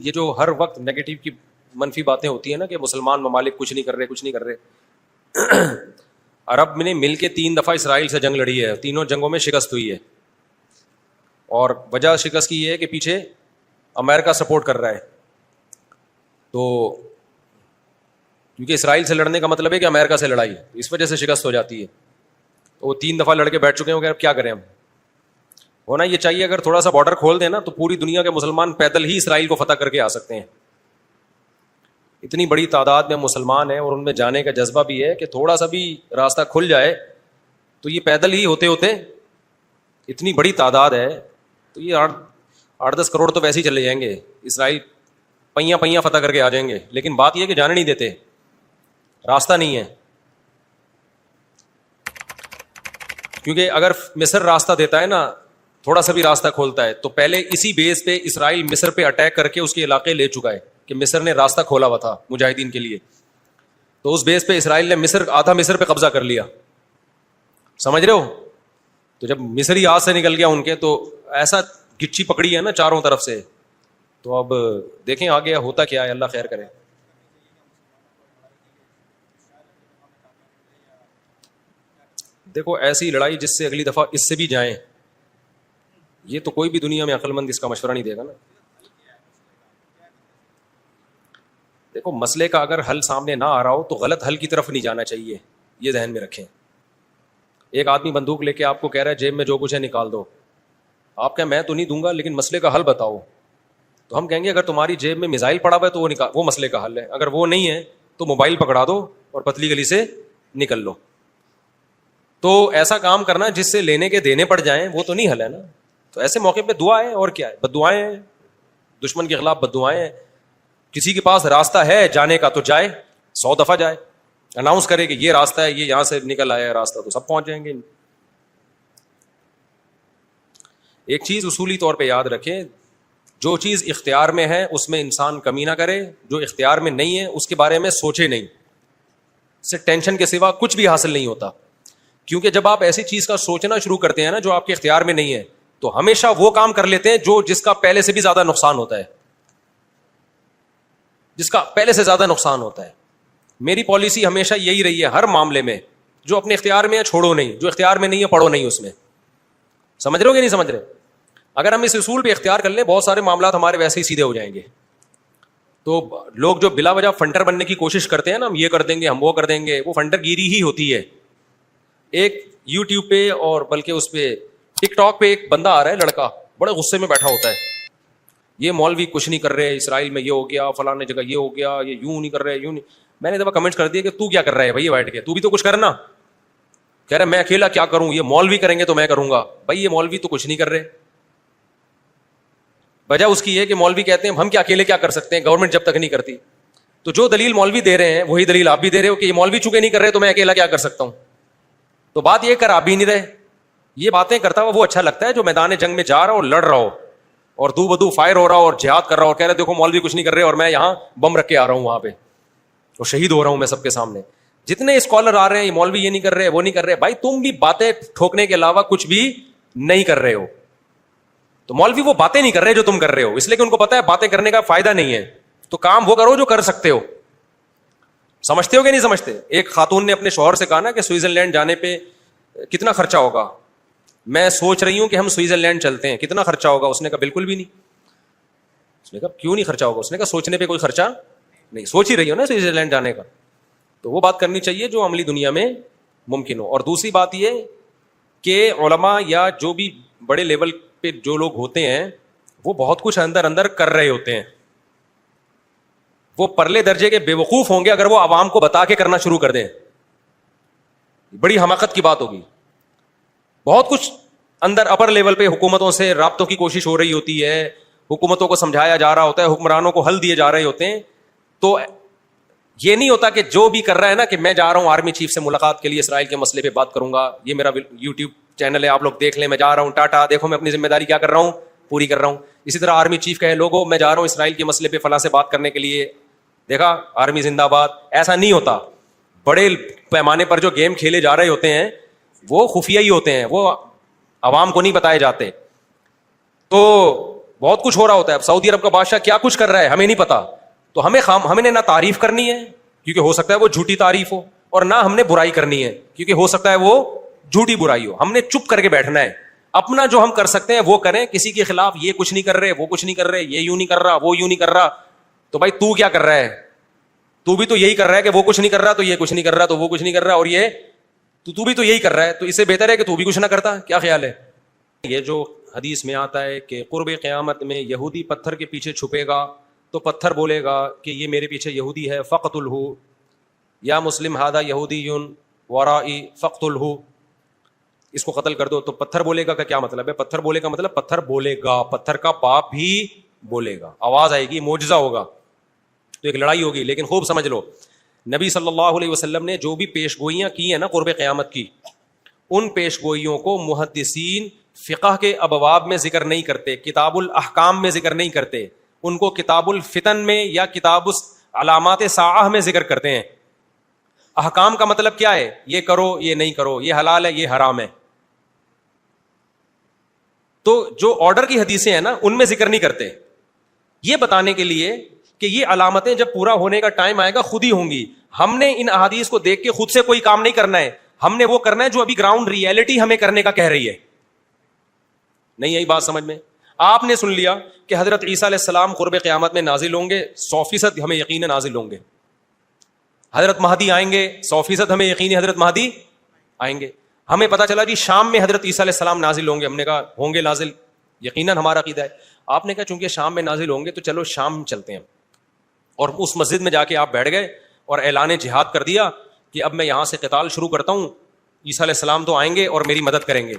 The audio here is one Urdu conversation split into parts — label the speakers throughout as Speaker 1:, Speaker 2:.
Speaker 1: یہ جو ہر وقت نیگیٹو کی منفی باتیں ہوتی ہیں نا کہ مسلمان ممالک کچھ نہیں کر رہے. عرب نے مل کے 3 دفعہ اسرائیل سے جنگ لڑی ہے, تینوں جنگوں میں شکست ہوئی ہے, اور وجہ شکست کی یہ ہے کہ پیچھے امریکہ سپورٹ کر رہا ہے. تو کیونکہ اسرائیل سے لڑنے کا مطلب ہے کہ امریکہ سے لڑائی, اس وجہ سے شکست ہو جاتی ہے. تو وہ 3 دفعہ لڑ کے بیٹھ چکے ہیں کہ اب کیا کریں ہم. ہونا یہ چاہیے اگر تھوڑا سا بارڈر کھول دیں نا تو پوری دنیا کے مسلمان پیدل ہی اسرائیل کو فتح کر کے آ سکتے ہیں. اتنی بڑی تعداد میں مسلمان ہیں اور ان میں جانے کا جذبہ بھی ہے کہ تھوڑا سا بھی راستہ کھل جائے تو یہ پیدل ہی ہوتے ہوتے, اتنی بڑی تعداد ہے تو یہ 8-10 کروڑ تو ویسے ہی چلے جائیں گے. اسرائیل پہیاں فتح کر کے آ جائیں گے. لیکن بات یہ ہے کہ جانے نہیں دیتے, راستہ نہیں ہے. کیونکہ اگر مصر راستہ دیتا ہے نا, تھوڑا سا بھی راستہ کھولتا ہے, تو پہلے اسی بیس پہ اسرائیل مصر پہ اٹیک کر کے اس کے علاقے لے چکا ہے کہ مصر نے راستہ کھولا ہوا تھا مجاہدین کے لیے. تو اس بیس پہ اسرائیل نے آدھا مصر پہ قبضہ کر لیا. سمجھ رہے ہو؟ تو جب مصری ہاتھ سے نکل گیا ان کے, تو ایسا گچھی پکڑی ہے نا چاروں طرف سے. تو اب دیکھیں آگے ہوتا کیا ہے, اللہ خیر کرے. دیکھو ایسی لڑائی جس سے اگلی دفعہ اس سے بھی جائیں, یہ تو کوئی بھی دنیا میں عقل مند اس کا مشورہ نہیں دے گا نا. دیکھو مسئلے کا اگر حل سامنے نہ آ رہا ہو تو غلط حل کی طرف نہیں جانا چاہیے, یہ ذہن میں رکھیں. ایک آدمی بندوق لے کے آپ کو کہہ رہا ہے جیب میں جو کچھ ہے نکال دو, آپ کہیں میں تو نہیں دوں گا لیکن مسئلے کا حل بتاؤ. تو ہم کہیں گے اگر تمہاری جیب میں میزائل پڑا ہوا ہے تو وہ مسئلے کا حل ہے. اگر وہ نہیں ہے تو موبائل پکڑا دو اور پتلی گلی سے نکل لو. تو ایسا کام کرنا جس سے لینے کے دینے پڑ جائیں وہ تو نہیں حل ہے نا. تو ایسے موقع پہ دعا ہے, اور کیا ہے, بد دعائیں ہیں, دشمن کے خلاف بد دعائیں ہیں. کسی کے پاس راستہ ہے جانے کا تو جائے, 100 دفعہ جائے, اناؤنس کرے کہ یہ راستہ ہے, یہ یہاں سے نکل آیا ہے راستہ, تو سب پہنچ جائیں گے. ایک چیز اصولی طور پہ یاد رکھیں, جو چیز اختیار میں ہے اس میں انسان کمی نہ کرے, جو اختیار میں نہیں ہے اس کے بارے میں سوچے نہیں. اس سے ٹینشن کے سوا کچھ بھی حاصل نہیں ہوتا. کیونکہ جب آپ ایسی چیز کا سوچنا شروع کرتے ہیں نا جو آپ کے اختیار میں نہیں ہے, تو ہمیشہ وہ کام کر لیتے ہیں جس کا پہلے سے بھی زیادہ نقصان ہوتا ہے, جس کا پہلے سے زیادہ نقصان ہوتا ہے. میری پالیسی ہمیشہ یہی رہی ہے ہر معاملے میں, جو اپنے اختیار میں ہے چھوڑو نہیں, جو اختیار میں نہیں ہے پڑھو نہیں اس میں. سمجھ رہے ہو کہ نہیں سمجھ رہے؟ اگر ہم اس اصول پہ اختیار کر لیں بہت سارے معاملات ہمارے ویسے ہی سیدھے ہو جائیں گے. تو لوگ جو بلا وجہ فنٹر بننے کی کوشش کرتے ہیں نا, ہم یہ کر دیں گے, ہم وہ کر دیں گے, وہ فنٹر گیری ہی ہوتی ہے. ایک یوٹیوب پہ اور بلکہ اس پہ ٹک ٹاک پہ ایک بندہ آ رہا ہے, لڑکا بڑے غصے میں بیٹھا ہوتا ہے, یہ مولوی کچھ نہیں کر رہے, اسرائیل میں یہ ہو گیا, فلاں جگہ یہ ہو گیا, یہ یوں نہیں کر رہے, یوں نہیں. میں نے دفعہ کمنٹ کر دیا کہ تو کیا کر رہا ہے بھائی بیٹھ کے, تو بھی تو کچھ کرنا. کہہ رہا میں اکیلا کیا کروں, یہ مولوی کریں گے تو میں کروں گا. بھائی یہ مولوی تو کچھ نہیں کر رہے. وجہ اس کی ہے کہ مولوی کہتے ہیں ہم کیا اکیلے کیا کر سکتے ہیں, گورنمنٹ جب تک نہیں کرتی. تو جو دلیل مولوی دے رہے ہیں وہی دلیل آپ بھی دے رہے ہو کہ یہ مولوی چونکہ نہیں کر رہے تو میں اکیلا کیا کر سکتا ہوں. تو بات یہ کر آپ بھی نہیں رہے. یہ باتیں کرتا ہوا وہ اچھا لگتا ہے جو میدان جنگ میں جا رہا ہو اور لڑ رہا ہو اور دو بدو فائر ہو رہا ہو اور جہاد کر رہا ہو اور کہہ رہے دیکھو مولوی کچھ نہیں کر رہے اور میں یہاں بم رکھ کے آ رہا ہوں وہاں پہ اور شہید ہو رہا ہوں میں سب کے سامنے. جتنے اسکالر آ رہے ہیں یہ مولوی یہ نہیں کر رہے وہ نہیں کر رہے, بھائی تم بھی باتیں ٹھوکنے کے علاوہ کچھ بھی نہیں کر رہے ہو. تو مولوی وہ باتیں نہیں کر رہے جو تم کر رہے ہو, اس لیے کہ ان کو پتا ہے باتیں کرنے کا فائدہ نہیں ہے. تو کام وہ کرو جو کر سکتے ہو. سمجھتے ہو کہ نہیں سمجھتے؟ ایک خاتون نے اپنے شوہر سے کہا نا کہ سوئٹزرلینڈ جانے پہ کتنا خرچہ ہوگا, میں سوچ رہی ہوں کہ ہم سوئٹزرلینڈ چلتے ہیں, کتنا خرچہ ہوگا؟ اس نے کہا بالکل بھی نہیں. اس نے کہا کیوں نہیں خرچہ ہوگا؟ اس نے کہا سوچنے پہ کوئی خرچہ نہیں, سوچ ہی رہی ہو نا سوئٹزرلینڈ جانے کا. تو وہ بات کرنی چاہیے جو عملی دنیا میں ممکن ہو. اور دوسری بات یہ کہ علماء یا جو بھی بڑے لیول پہ جو لوگ ہوتے ہیں وہ بہت کچھ اندر اندر کر رہے ہوتے ہیں. وہ پرلے درجے کے بے وقوف ہوں گے اگر وہ عوام کو بتا کے کرنا شروع کر دیں, بڑی حماقت کی بات ہوگی. بہت کچھ اندر اپر لیول پہ حکومتوں سے رابطوں کی کوشش ہو رہی ہوتی ہے, حکومتوں کو سمجھایا جا رہا ہوتا ہے, حکمرانوں کو حل دیے جا رہے ہوتے ہیں. تو یہ نہیں ہوتا کہ جو بھی کر رہا ہے نا کہ میں جا رہا ہوں آرمی چیف سے ملاقات کے لیے اسرائیل کے مسئلے پہ بات کروں گا, یہ میرا یوٹیوب چینل ہے آپ لوگ دیکھ لیں, میں جا رہا ہوں ٹاٹا دیکھو میں اپنی ذمہ داری کیا کر رہا ہوں پوری کر رہا ہوں. اسی طرح آرمی چیف کہے لوگوں میں جا رہا ہوں اسرائیل کے مسئلے پہ فلاں سے بات کرنے کے لیے, دیکھا آرمی زندہ باد. ایسا نہیں ہوتا. بڑے پیمانے پر جو گیم کھیلے جا رہے ہوتے ہیں وہ خفیہ ہی ہوتے ہیں, وہ عوام کو نہیں بتائے جاتے. تو بہت کچھ ہو رہا ہوتا ہے. اب سعودی عرب کا بادشاہ کیا کچھ کر رہا ہے ہمیں نہیں پتا, تو ہمیں نہ تعریف کرنی ہے کیونکہ ہو سکتا ہے وہ جھوٹی تعریف ہو, اور نہ ہم نے برائی کرنی ہے کیونکہ ہو سکتا ہے وہ جھوٹی برائی ہو. ہم نے چپ کر کے بیٹھنا ہے, اپنا جو ہم کر سکتے ہیں وہ کریں, کسی کے خلاف یہ کچھ نہیں کر رہے, وہ کچھ نہیں کر رہے, یہ یوں نہیں کر رہا, وہ یوں نہیں کر رہا, تو بھائی تو کیا کر رہا ہے؟ تو بھی تو یہی کر رہا ہے کہ وہ کچھ نہیں کر رہا تو یہ کچھ نہیں کر رہا تو وہ کچھ نہیں کر رہا, اور یہ تو بھی تو یہی کر رہا ہے, تو اس سے بہتر ہے کہ تو بھی کچھ نہ کرتا. کیا خیال ہے؟ یہ جو حدیث میں آتا ہے کہ قرب قیامت میں یہودی پتھر کے پیچھے چھپے گا تو پتھر بولے گا کہ یہ میرے پیچھے یہودی ہے, فقتلہ یا مسلم ھذا یہودی ورائی فقتلہ, اس کو قتل کر دو. تو پتھر بولے گا کا کیا مطلب ہے؟ پتھر بولے کا مطلب پتھر بولے گا, پتھر کا باپ بھی بولے گا, آواز آئے گی, معجزہ ہوگا, تو ایک لڑائی ہوگی. لیکن خوب سمجھ لو, نبی صلی اللہ علیہ وسلم نے جو بھی پیش گوئیاں کی ہیں نا قرب قیامت کی, ان پیش گوئیوں کو محدثین فقہ کے ابواب میں ذکر نہیں کرتے, کتاب الاحکام میں ذکر نہیں کرتے, ان کو کتاب الفتن میں یا کتاب علامات ساعہ میں ذکر کرتے ہیں. احکام کا مطلب کیا ہے؟ یہ کرو, یہ نہیں کرو, یہ حلال ہے, یہ حرام ہے. تو جو آرڈر کی حدیثیں ہیں نا ان میں ذکر نہیں کرتے, یہ بتانے کے لیے کہ یہ علامتیں جب پورا ہونے کا ٹائم آئے گا خود ہی ہوں گی. ہم نے ان احادیث کو دیکھ کے خود سے کوئی کام نہیں کرنا ہے, ہم نے وہ کرنا ہے جو ابھی گراؤنڈ ریئلٹی ہمیں کرنے کا کہہ رہی ہے. نہیں یہی بات سمجھ میں؟ آپ نے سن لیا کہ حضرت عیسیٰ علیہ السلام قرب قیامت میں نازل ہوں گے, 100% ہمیں یقین ہے نازل ہوں گے. حضرت مہدی آئیں گے, 100% ہمیں یقین ہے حضرت مہدی آئیں گے. ہمیں پتا چلا جی شام میں حضرت عیسیٰ علیہ السلام نازل ہوں گے, ہم نے کہا ہوں گے نازل, یقیناً ہمارا عقیدہ ہے. آپ نے کہا چونکہ شام میں نازل ہوں گے تو چلو شام چلتے ہیں, اور اس مسجد میں جا کے آپ بیٹھ گئے اور اعلان جہاد کر دیا کہ اب میں یہاں سے قتال شروع کرتا ہوں, عیسیٰ علیہ السلام تو آئیں گے اور میری مدد کریں گے.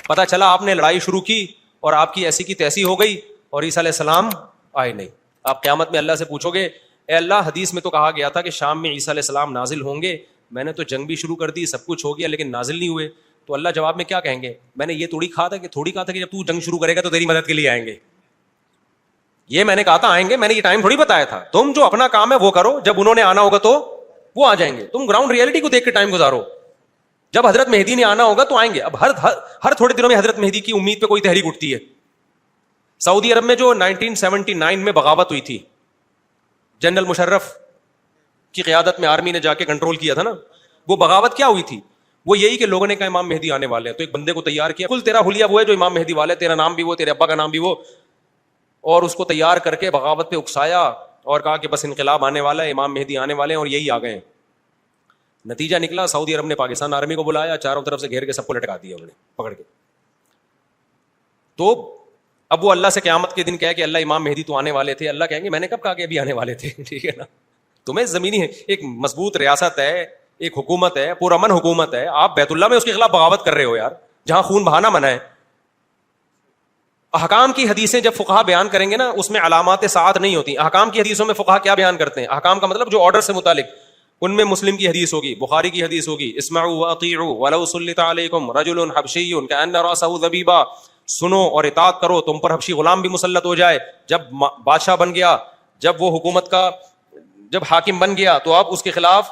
Speaker 1: پتا چلا آپ نے لڑائی شروع کی اور آپ کی ایسی کی تیسی ہو گئی اور عیسیٰ علیہ السلام آئے نہیں. آپ قیامت میں اللہ سے پوچھو گے اے اللہ حدیث میں تو کہا گیا تھا کہ شام میں عیسیٰ علیہ السلام نازل ہوں گے, میں نے تو جنگ بھی شروع کر دی, سب کچھ ہو گیا, لیکن نازل نہیں ہوئے. تو اللہ جواب میں کیا کہیں گے؟ میں نے یہ تھوڑی کہا تھا کہ جب تو جنگ شروع کرے گا تو تیری مدد کے لیے آئیں گے. یہ میں نے کہا تھا آئیں گے, میں نے یہ ٹائم تھوڑی بتایا تھا. تم جو اپنا کام ہے وہ کرو, جب انہوں نے آنا ہوگا تو وہ آ جائیں گے. تم گراؤنڈ ریئلٹی کو دیکھ کے ٹائم گزارو, جب حضرت مہدی نے آنا ہوگا تو آئیں گے. اب ہر تھوڑے دنوں میں حضرت مہدی کی امید پہ کوئی تحریک اٹھتی ہے. سعودی عرب میں جو 1979 میں بغاوت ہوئی تھی, جنرل مشرف کی قیادت میں آرمی نے جا کے کنٹرول کیا تھا نا, وہ بغاوت کیا ہوئی تھی؟ وہ یہی کہ لوگوں نے کہا امام مہدی آنے والے ہیں, تو ایک بندے کو تیار کیا, کل تیرا حلیہ وہ ہے جو امام مہدی والے, تیرا نام بھی وہ, تیرے ابا کا نام بھی وہ, اور اس کو تیار کر کے بغاوت پہ اکسایا اور کہا کہ بس انقلاب آنے والا ہے, امام مہدی آنے والے ہیں, اور یہی آ گئے ہیں. نتیجہ نکلا سعودی عرب نے پاکستان آرمی کو بلایا, چاروں طرف سے گھیر کے سب کو لٹکا دیا انہوں نے پکڑ کے. تو اب وہ اللہ سے قیامت کے دن کہے کہ اللہ امام مہدی تو آنے والے تھے, اللہ کہیں گے میں نے کب کہا کہ ابھی آنے والے تھے؟ ٹھیک ہے نا, تمہیں زمینی ہے ایک مضبوط ریاست ہے, ایک حکومت ہے, پرامن حکومت ہے, آپ بیت اللہ میں اس کے خلاف بغاوت کر رہے ہو یار, جہاں خون بہانا منع ہے. احکام کی حدیثیں جب فقہا بیان کریں گے نا اس میں علامات ساعت نہیں ہوتی. احکام کی حدیثوں میں فقہا کیا بیان کرتے ہیں؟ احکام کا مطلب جو آرڈر سے متعلق, ان میں مسلم کی حدیث ہوگی, بخاری کی حدیث ہوگی, اسمعوا واطیعوا ولو سلط علیکم رجل حبشی کأن رأسہ ذبیبہ, سنو اور اطاعت کرو, تم پر حبشی غلام بھی مسلط ہو جائے. جب بادشاہ بن گیا, جب وہ حکومت کا جب حاکم بن گیا تو آپ اس کے خلاف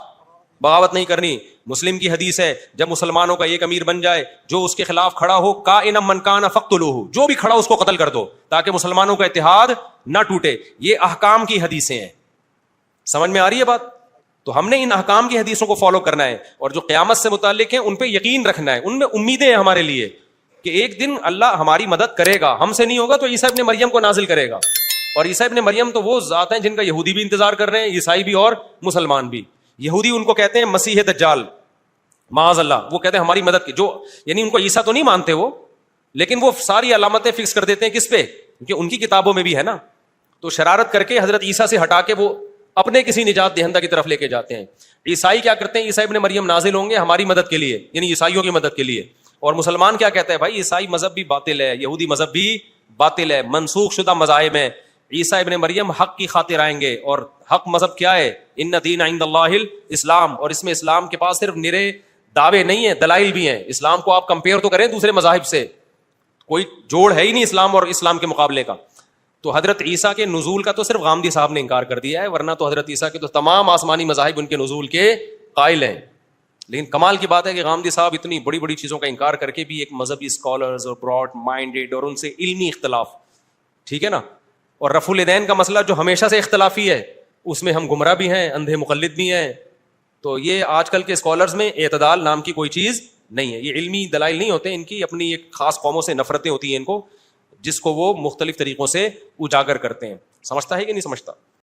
Speaker 1: بغاوت نہیں کرنی. مسلم کی حدیث ہے جب مسلمانوں کا ایک امیر بن جائے جو اس کے خلاف کھڑا ہو, کائنا من کان فقتلوہ, جو بھی کھڑا اس کو قتل کر دو تاکہ مسلمانوں کا اتحاد نہ ٹوٹے. یہ احکام کی حدیثیں ہیں. سمجھ میں آ رہی ہے بات؟ تو ہم نے ان احکام کی حدیثوں کو فالو کرنا ہے, اور جو قیامت سے متعلق ہیں ان پہ یقین رکھنا ہے, ان میں امیدیں ہیں ہمارے لیے کہ ایک دن اللہ ہماری مدد کرے گا. ہم سے نہیں ہوگا تو عیسیٰ ابن مریم کو نازل کرے گا, اور عیسیٰ ابن مریم تو وہ ذات ہیں جن کا یہودی بھی انتظار کر رہے ہیں, عیسائی بھی اور مسلمان بھی. یہودی ان کو کہتے ہیں مسیح دجال, معاذ اللہ, وہ کہتے ہیں ہماری مدد کی, جو یعنی ان کو عیسیٰ تو نہیں مانتے وہ, لیکن وہ ساری علامتیں فکس کر دیتے ہیں کس پہ؟ کیونکہ ان کی کتابوں میں بھی ہے نا. تو شرارت کر کے حضرت عیسیٰ سے ہٹا کے وہ اپنے کسی نجات دہندہ کی طرف لے کے جاتے ہیں. عیسائی کیا کرتے ہیں؟ عیسیٰ ابن مریم نازل ہوں گے ہماری مدد کے لیے, یعنی عیسائیوں کی مدد کے لیے. اور مسلمان کیا کہتا ہے؟ بھائی عیسائی مذہب بھی باطل ہے, یہودی مذہب بھی باطل ہے, منسوخ شدہ مذاہب ہیں. عیسیٰ ابن مریم حق کی خاطر آئیں گے, اور حق مذہب کیا ہے؟ ان دین عند اللہ الاسلام, اور اس میں اسلام کے پاس صرف نرے دعوے نہیں ہیں, دلائل بھی ہیں. اسلام کو آپ کمپیئر تو کریں دوسرے مذاہب سے, کوئی جوڑ ہے ہی نہیں اسلام اور اسلام کے مقابلے کا. تو حضرت عیسیٰ کے نزول کا تو صرف غامدی صاحب نے انکار کر دیا ہے, ورنہ تو حضرت عیسیٰ کے تو تمام آسمانی مذاہب ان کے نزول کے قائل ہیں. لیکن کمال کی بات ہے کہ غامدی صاحب اتنی بڑی بڑی چیزوں کا انکار کر کے بھی ایک مذہبی اسکالرز اور براڈ مائنڈیڈ اور ان سے علمی اختلاف, ٹھیک ہے نا. اور رفع الیدین کا مسئلہ جو ہمیشہ سے اختلافی ہے, اس میں ہم گمراہ بھی ہیں, اندھے مقلد بھی ہیں. تو یہ آج کل کے اسکالرز میں اعتدال نام کی کوئی چیز نہیں ہے. یہ علمی دلائل نہیں ہوتے, ان کی اپنی ایک خاص قوموں سے نفرتیں ہوتی ہیں ان کو, جس کو وہ مختلف طریقوں سے اجاگر کرتے ہیں. سمجھتا ہے کہ نہیں سمجھتا؟